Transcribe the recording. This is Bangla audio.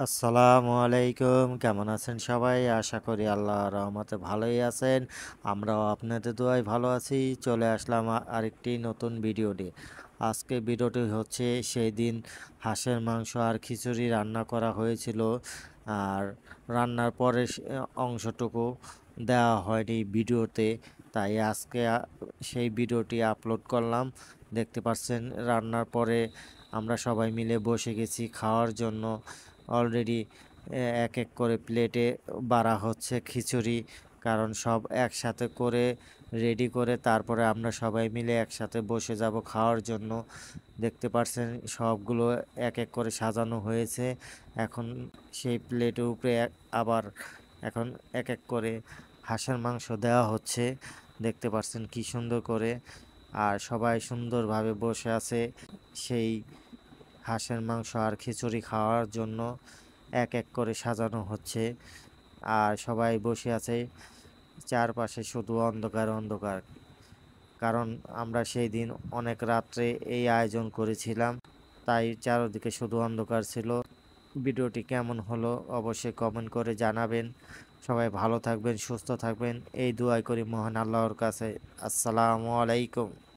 আসসালামু আলাইকুম। কেমন আছেন সবাই? আশা করি আল্লাহর রহমতে ভালোই আছেন। আমরাও আপনাদের দোয়ায় ভালো আছি। চলে আসলাম আরেকটি নতুন ভিডিও নিয়ে। আজকে ভিডিওটি হচ্ছে সেই দিন হাঁসের মাংস আর খিচুড়ি রান্না করা হয়েছিল। আর রান্নার পরে অংশটুকু দেওয়া হয়নি ভিডিওতে। তাই আজকে সেই ভিডিওটি আপলোড করলাম। দেখতে পাচ্ছেন রান্নার পরে আমরা সবাই মিলে বসে গেছি খাওয়ার জন্য। অলরেডি এক এক করে প্লেটে বাড়া হচ্ছে খিচুড়ি, কারণ সব একসাথে করে রেডি করে তারপরে আমরা সবাই মিলে একসাথে বসে যাব খাওয়ার জন্য। দেখতে পাচ্ছেন সবগুলো এক এক করে সাজানো হয়েছে। এখন সেই প্লেটের উপরে আবার এখন এক এক করে হাঁসের মাংস দেওয়া হচ্ছে। দেখতে পাচ্ছেন কি সুন্দর করে, আর সবাই সুন্দরভাবে বসে আছে সেই হাঁসের মাংস আর খিচুড়ি খাওয়ার জন্য। এক এক করে সাজানো হচ্ছে আর সবাই বসে আছে। চারপাশে শুধু অন্ধকার অন্ধকার, কারণ আমরা সেই দিন অনেক রাত্রে এই আয়োজন করেছিলাম, তাই চারদিকে শুধু অন্ধকার ছিল। ভিডিওটি কেমন হলো অবশ্যই কমেন্ট করে জানাবেন। সবাই ভালো থাকবেন, সুস্থ থাকবেন, এই দোয়াই করি মহান আল্লাহর কাছে। আসসালামু আলাইকুম।